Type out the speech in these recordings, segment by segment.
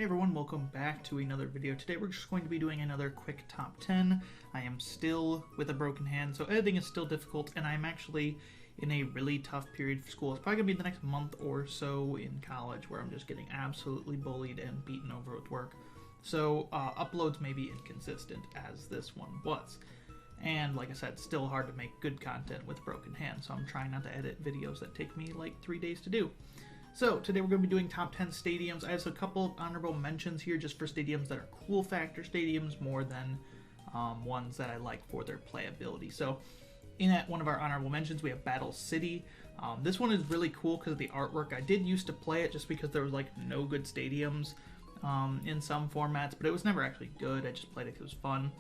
Hey everyone, welcome back to another video. Today we're just going to be doing another quick top 10. I am still with a broken hand, so editing is still difficult, and I'm actually in a really tough period for school. It's probably going to be the next month or so in college where I'm just getting absolutely bullied and beaten over with work. So uploads may be inconsistent, as this one was. And like I said, still hard to make good content with a broken hand, so I'm trying not to edit videos that take me like 3 days to do. So today we're going to be doing top 10 stadiums. I have a couple of honorable mentions here just for stadiums that are cool factor stadiums more than ones that I like for their playability. So in one of our honorable mentions, we have Battle City. This one is really cool because of the artwork. I did used to play it just because there was like no good stadiums in some formats, but it was never actually good. I just played it because it was fun.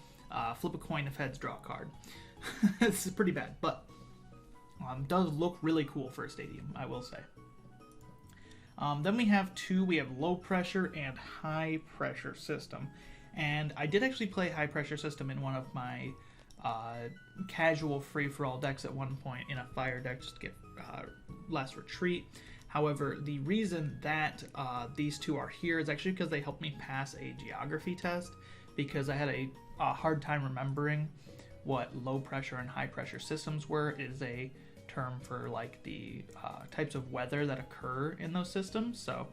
Flip a coin, if heads, draw a card. This is pretty bad, but does look really cool for a stadium, I will say. Then we have low pressure and high pressure system. And I did actually play high pressure system in one of my casual free-for-all decks at one point in a fire deck just to get less retreat. However, the reason that these two are here is actually because they helped me pass a geography test, because I had a hard time remembering what low pressure and high pressure systems were. It is a term for like the types of weather that occur in those systems. So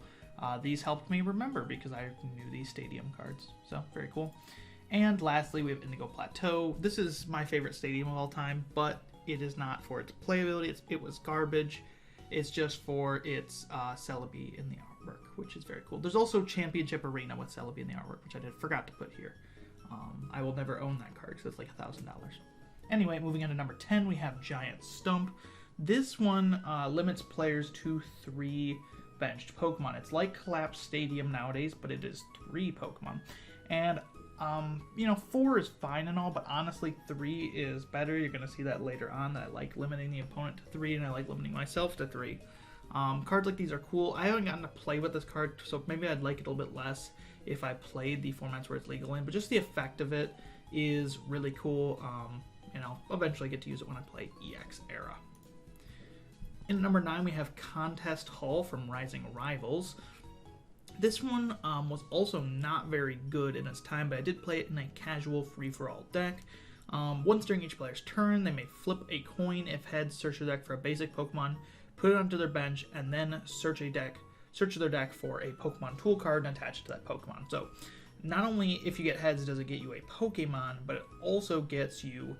these helped me remember because I knew these stadium cards. So very cool. And lastly, we have Indigo Plateau. This is my favorite stadium of all time, but it is not for its playability. It was garbage. It's just for its Celebi in the artwork, which is very cool. There's also Championship Arena with Celebi in the artwork, which I forgot to put here. I will never own that card because it's like $1,000. Anyway, moving on to number 10, we have Giant Stump. This one limits players to 3 benched Pokemon. It's like Collapse Stadium nowadays, but it is 3 Pokemon. And, 4 is fine and all, but honestly, 3 is better. You're going to see that later on, that I like limiting the opponent to 3, and I like limiting myself to 3. Cards like these are cool. I haven't gotten to play with this card, so maybe I'd like it a little bit less if I played the formats where it's legal in, but just the effect of it is really cool. Eventually get to use it when I play EX Era. In number 9, we have Contest Hall from Rising Rivals. This one was also not very good in its time, but I did play it in a casual free-for-all deck. Once during each player's turn, they may flip a coin. If heads, search their deck for a basic Pokemon, put it onto their bench, and then search their deck for a Pokemon tool card and attach it to that Pokemon. So not only if you get heads does it get you a Pokemon, but it also gets you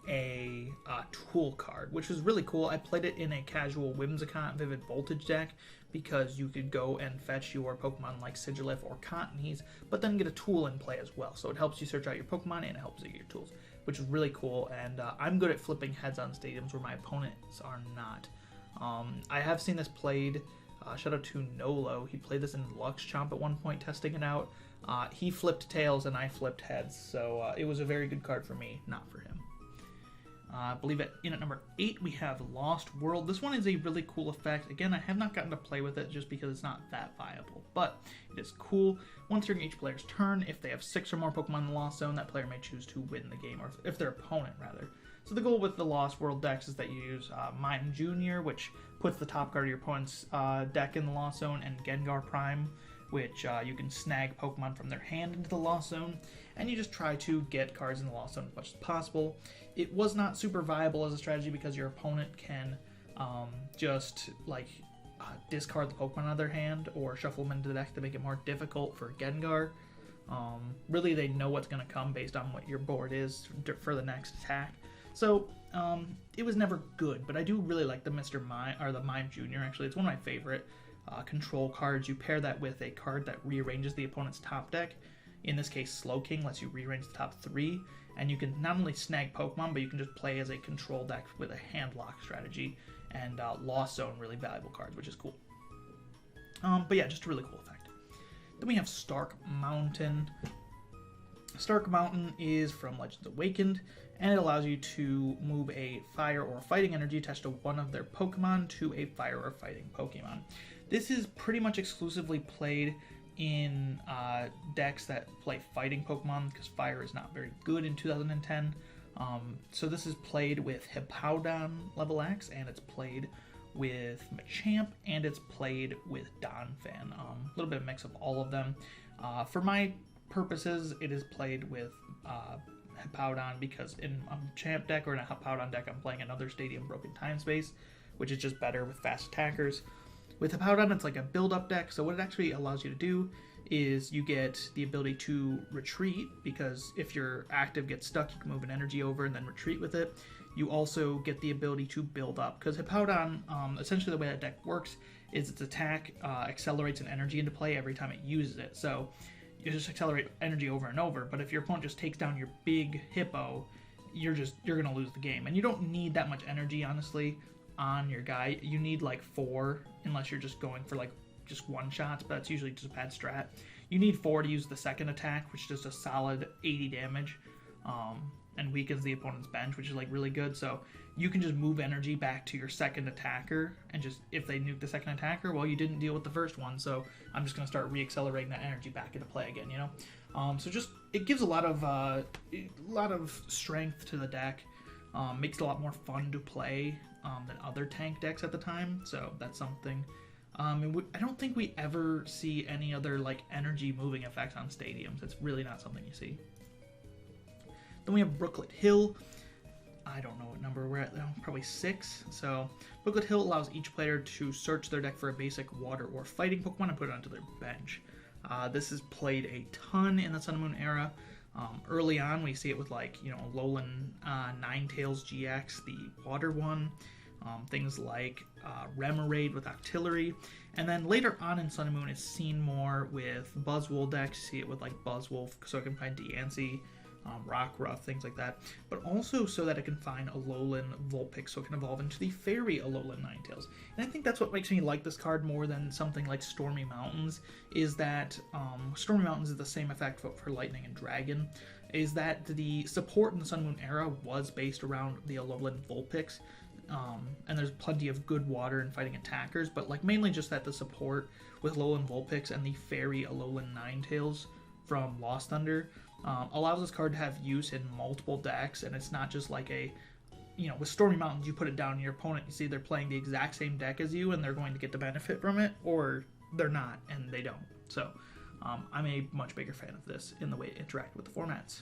a tool card, which was really cool. I played it in a casual Whimsicott Vivid Voltage deck because you could go and fetch your Pokemon like Sigilyph or Cottonese, but then get a tool in play as well. So it helps you search out your Pokemon and it helps you get your tools, which is really cool. And I'm good at flipping heads on stadiums where my opponents are not. I have seen this played. Shout out to Nolo. He played this in Lux Chomp at one point, testing it out. He flipped tails and I flipped heads, so it was a very good card for me, not for him. I believe at number 8 we have Lost World. This one is a really cool effect. Again, I have not gotten to play with it just because it's not that viable, but it is cool. Once during each player's turn, if they have 6 or more Pokemon in the Lost Zone, that player may choose to win the game, or if their opponent, rather. So the goal with the Lost World decks is that you use Mime Jr., which puts the top card of your opponent's deck in the Lost Zone, and Gengar Prime, which you can snag Pokemon from their hand into the Lost Zone, and you just try to get cards in the Lost Zone as much as possible. It was not super viable as a strategy because your opponent can discard the Pokemon out of their hand or shuffle them into the deck to make it more difficult for Gengar. Really, they know what's going to come based on what your board is for the next attack. So it was never good, but I do really like the the Mime Jr. Actually, it's one of my favorite control cards. You pair that with a card that rearranges the opponent's top deck. In this case, Slowking lets you rearrange the top 3, and you can not only snag Pokemon, but you can just play as a control deck with a hand lock strategy, and Lost Zone, really valuable cards, which is cool. But yeah, just a really cool effect. Then we have Stark Mountain. Stark Mountain is from Legends Awakened, and it allows you to move a fire or fighting energy attached to one of their Pokemon to a fire or fighting Pokemon. This is pretty much exclusively played in decks that play fighting Pokemon because fire is not very good in 2010. So this is played with Hippowdon level X, and it's played with Machamp, and it's played with Donphan. A little bit of mix of all of them. For my purposes, it is played with Hippowdon because in a champ deck or in a Hippowdon deck, I'm playing another Stadium Broken Time Space, which is just better with fast attackers. With Hippowdon, it's like a build-up deck, so what it actually allows you to do is you get the ability to retreat, because if your active gets stuck, you can move an energy over and then retreat with it. You also get the ability to build up, because Hippowdon, essentially the way that deck works is its attack accelerates an energy into play every time it uses it. So you just accelerate energy over and over, but if your opponent just takes down your big hippo, you're going to lose the game. And you don't need that much energy, honestly, on your guy. You need like 4, unless you're just going for like just one shots, but that's usually just a bad strat. You need 4 to use the second attack, which is just a solid 80 damage, and weakens the opponent's bench, which is like really good. So you can just move energy back to your second attacker, and just if they nuke the second attacker, well, you didn't deal with the first one, so I'm just going to start re-accelerating that energy back into play again, you know? So just, it gives a lot of strength to the deck, makes it a lot more fun to play than other tank decks at the time, so that's something. And I don't think we ever see any other like energy moving effects on stadiums. It's really not something you see. Then we have Brooklet Hill. I don't know what number we're at now, probably 6. So Brooklet Hill allows each player to search their deck for a basic water or fighting Pokemon and put it onto their bench. This is played a ton in the Sun and Moon era. Early on, we see it with like, you know, Alolan Ninetales GX, the water one. Things like Remoraid with Octillery, and then later on in Sun and Moon, it's seen more with Buzzwole decks. You see it with like Buzzwolf, so it can find Deancey, Rockruff, things like that, but also so that it can find Alolan Vulpix, so it can evolve into the Fairy Alolan Ninetales. And I think that's what makes me like this card more than something like Stormy Mountains, is that Stormy Mountains is the same effect for Lightning and Dragon, is that the support in the Sun and Moon era was based around the Alolan Vulpix. And there's plenty of good water in fighting attackers, but like mainly just that the support with Alolan Vulpix and the Fairy Alolan Ninetales from Lost Thunder allows this card to have use in multiple decks, and it's not just like a, you know, with Stormy Mountains, you put it down and your opponent, you see they're playing the exact same deck as you and they're going to get the benefit from it, or they're not and they don't. So I'm a much bigger fan of this in the way it interacts with the formats.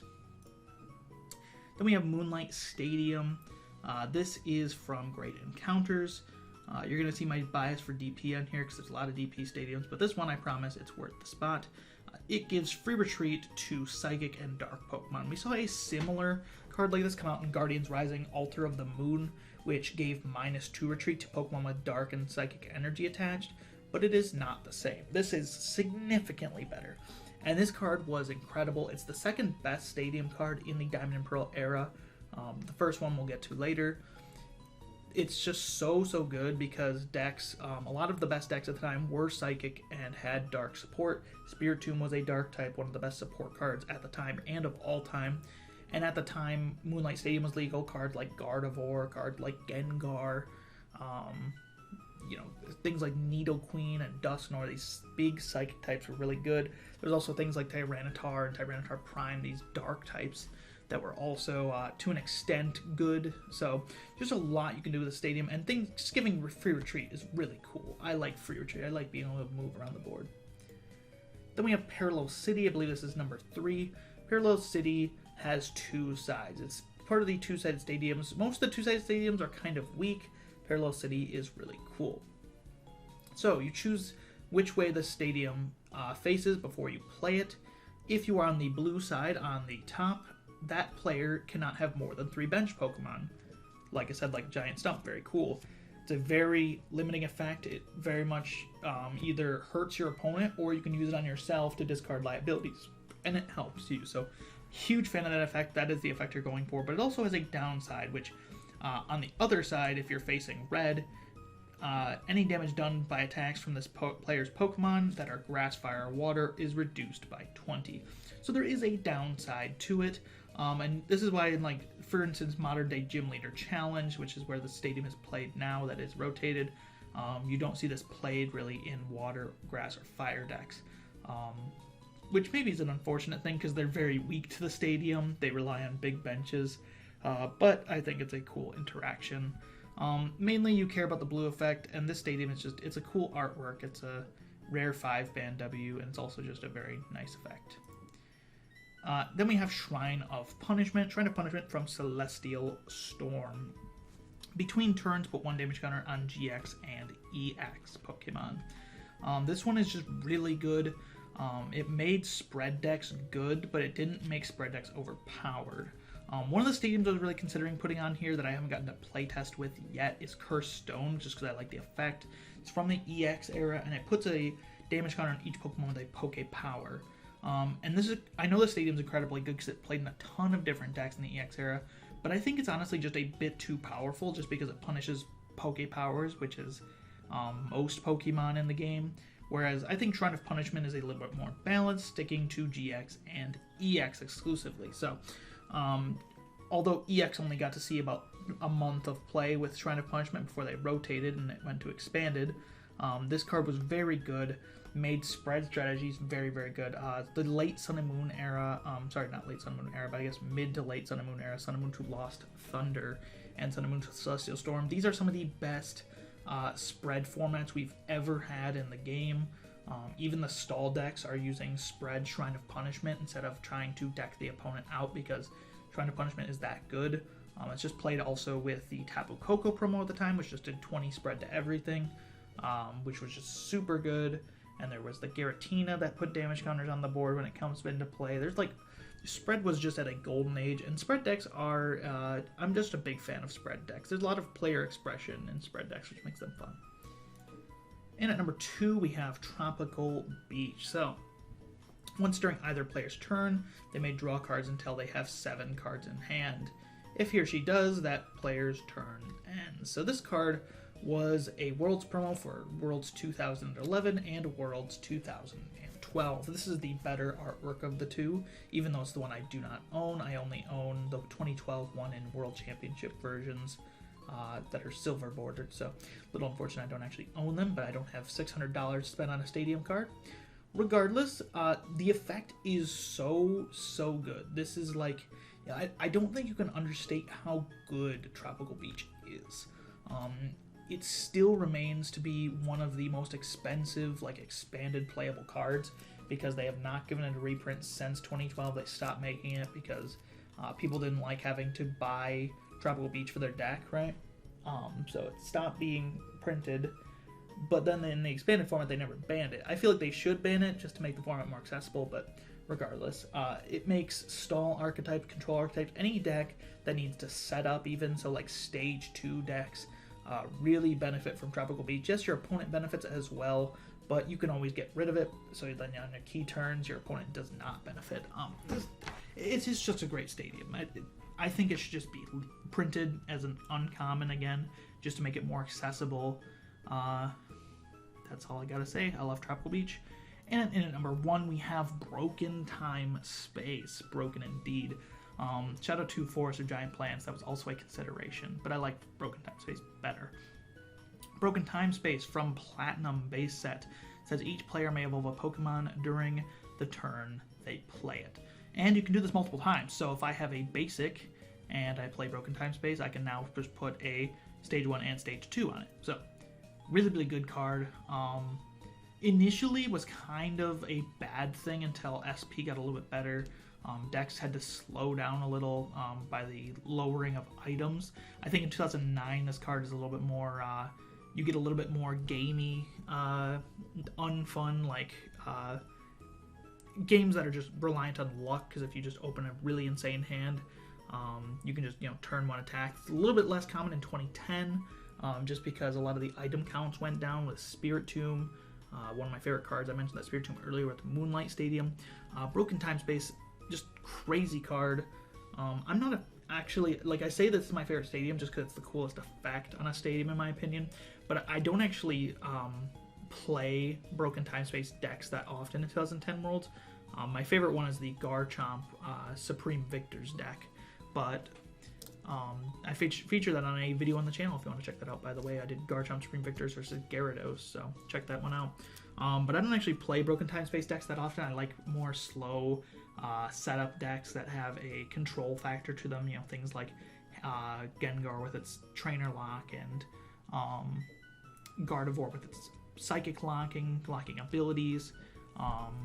Then we have Moonlight Stadium. This is from Great Encounters. You're going to see my bias for DP on here because there's a lot of DP stadiums, but this one, I promise, it's worth the spot. It gives free retreat to Psychic and Dark Pokemon. We saw a similar card like this come out in Guardians Rising Altar of the Moon, which gave -2 retreat to Pokemon with Dark and Psychic energy attached, but it is not the same. This is significantly better, and this card was incredible. It's the second best stadium card in the Diamond and Pearl era. The first one we'll get to later. It's just so good because decks, a lot of the best decks at the time were Psychic and had Dark support. Spiritomb was a Dark type, one of the best support cards at the time and of all time. And at the time, Moonlight Stadium was legal. Cards like Gardevoir, cards like Gengar, you know, things like Nidoqueen and Dusknoir, these big Psychic types were really good. There's also things like Tyranitar and Tyranitar Prime, these Dark types that were also, to an extent, good. So there's a lot you can do with the stadium, and things, just giving free retreat is really cool. I like free retreat. I like being able to move around the board. Then we have Parallel City. I believe this is number 3. Parallel City has 2 sides. It's part of the 2-sided stadiums. Most of the 2-sided stadiums are kind of weak. Parallel City is really cool. So you choose which way the stadium faces before you play it. If you are on the blue side on the top, that player cannot have more than 3 bench Pokemon. Like I said, like Giant Stump, very cool. It's a very limiting effect. It very much either hurts your opponent or you can use it on yourself to discard liabilities, and it helps you. So huge fan of that effect. That is the effect you're going for, but it also has a downside, which on the other side, if you're facing red, any damage done by attacks from this player's Pokemon that are Grass, Fire, or Water is reduced by 20. So there is a downside to it. And this is why in, like, for instance, Modern Day Gym Leader Challenge, which is where the stadium is played now, that is rotated, you don't see this played really in water, grass, or fire decks. Which maybe is an unfortunate thing because they're very weak to the stadium. They rely on big benches. But I think it's a cool interaction. Mainly you care about the blue effect, and this stadium is just, it's a cool artwork. It's rare 5 band W, and it's also just a very nice effect. Then we have Shrine of Punishment. Shrine of Punishment from Celestial Storm. Between turns, put 1 damage counter on GX and EX Pokemon. This one is just really good. It made spread decks good, but it didn't make spread decks overpowered. One of the stadiums I was really considering putting on here that I haven't gotten to playtest with yet is Cursed Stone, just because I like the effect. It's from the EX era, and it puts a damage counter on each Pokemon with a Poke Power. And this is, I know the stadium's incredibly good because it played in a ton of different decks in the EX era, but I think it's honestly just a bit too powerful just because it punishes Poke Powers, which is most Pokemon in the game. Whereas I think Shrine of Punishment is a little bit more balanced, sticking to GX and EX exclusively. So, although EX only got to see about a month of play with Shrine of Punishment before they rotated and it went to Expanded, this card was very good, made spread strategies very, very good. The late Sun and Moon era, sorry, not late Sun and Moon era, but I guess mid to late Sun and Moon era, Sun and Moon to Lost Thunder and Sun and Moon to Celestial Storm, these are some of the best spread formats we've ever had in the game. Even the stall decks are using spread Shrine of Punishment instead of trying to deck the opponent out because Shrine of Punishment is that good. It's just played also with the Tapu Koko promo at the time, which just did 20 spread to everything, which was just super good. And there was the Giratina that put damage counters on the board when it comes into play. There's like, spread was just at a golden age, and spread decks are, I'm just a big fan of spread decks. There's a lot of player expression in spread decks, which makes them fun. And at number 2, we have Tropical Beach. So, once during either player's turn, they may draw cards until they have 7 cards in hand. If he or she does, that player's turn ends. So this card was a Worlds promo for Worlds 2011 and Worlds 2012. This is the better artwork of the two, even though it's the one I do not own. I only own the 2012 one in World Championship versions that are silver bordered, so a little unfortunate I don't actually own them, but I don't have $600 spent on a stadium card. Regardless, the effect is so good. This is like, I don't think you can understate how good Tropical Beach is. It still remains to be one of the most expensive, like, expanded playable cards because they have not given it a reprint since 2012. They stopped making it because people didn't like having to buy Tropical Beach for their deck, right? So it stopped being printed, but then in the expanded format, they never banned it. I feel like they should ban it just to make the format more accessible, but regardless, it makes stall archetype, control archetype, any deck that needs to set up even, so like stage 2 decks, really benefit from Tropical Beach. Yes, your opponent benefits as well, but you can always get rid of it, so then on your key turns, your opponent does not benefit. It's just a great stadium. I think it should just be printed as an uncommon again, just to make it more accessible. That's all I gotta say. I love Tropical Beach. And in at number 1, we have Broken Time Space. Broken indeed. Shout out to Forest of Giant Plants. That was also a consideration, but I like Broken Time Space better. Broken Time Space from Platinum base set says each player may evolve a Pokemon during the turn they play it. And you can do this multiple times. So if I have a basic and I play Broken Time Space, I can now just put a Stage 1 and Stage 2 on it. So really, really good card. Initially was kind of a bad thing until SP got a little bit better. Decks had to slow down a little by the lowering of items. I think in 2009 this card is a little bit more, you get a little bit more gamey, unfun, like games that are just reliant on luck, because if you just open a really insane hand, you can just, turn 1 attack. It's a little bit less common in 2010, just because a lot of the item counts went down with Spirit Tomb. One of my favorite cards, I mentioned that Spirit Tomb earlier with the Moonlight Stadium. Broken Time Space, just crazy card. I'm not actually, like, I say this is my favorite stadium just because it's the coolest effect on a stadium in my opinion, but I don't actually play Broken Time Space decks that often in 2010 Worlds. My favorite one is the Garchomp Supreme Victors deck, but I feature that on a video on the channel if you want to check that out. By the way, I did Garchomp Supreme Victors versus Gyarados, so check that one out. But I don't actually play Broken Time Space decks that often. I like more slow setup decks that have a control factor to them, things like Gengar with its Trainer Lock and Gardevoir with its psychic locking abilities,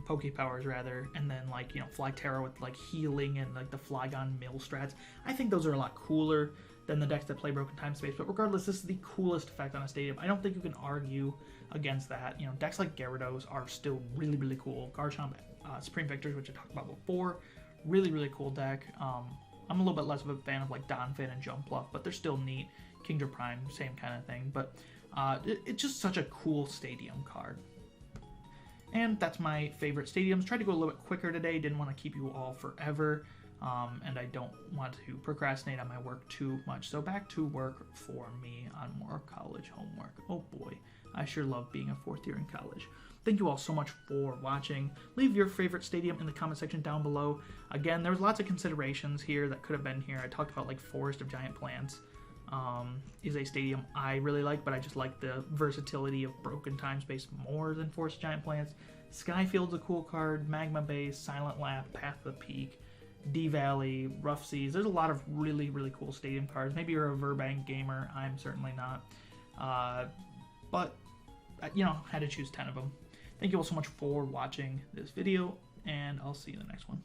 Poke Powers rather, and then like, you know, Flyterra with like healing and like the Flygon Mill strats. I think those are a lot cooler than the decks that play Broken Time Space, but regardless, this is the coolest effect on a stadium. I don't think you can argue against that. You know, decks like Gyarados are still really, really cool. Garchomp, Supreme Victors, which I talked about before, really, really cool deck. I'm a little bit less of a fan of like Donphin and Jumpluff, but they're still neat. Kingdra Prime, same kind of thing, but it's just such a cool stadium card. And that's my favorite stadiums. Tried to go a little bit quicker today, didn't want to keep you all forever. And I don't want to procrastinate on my work too much. So back to work for me on more college homework. Oh boy, I sure love being a fourth year in college. Thank you all so much for watching. Leave your favorite stadium in the comment section down below. Again, there was lots of considerations here that could have been here. I talked about like Forest of Giant Plants is a stadium I really like, but I just like the versatility of Broken Time Space more than Forest of Giant Plants. Skyfield's a cool card, Magma Base, Silent Lap, Path of the Peak, D-Valley, Rough Seas. There's a lot of really, really cool stadium cards. Maybe you're a Verbank gamer. I'm certainly not. But, you know, had to choose 10 of them. Thank you all so much for watching this video, and I'll see you in the next one.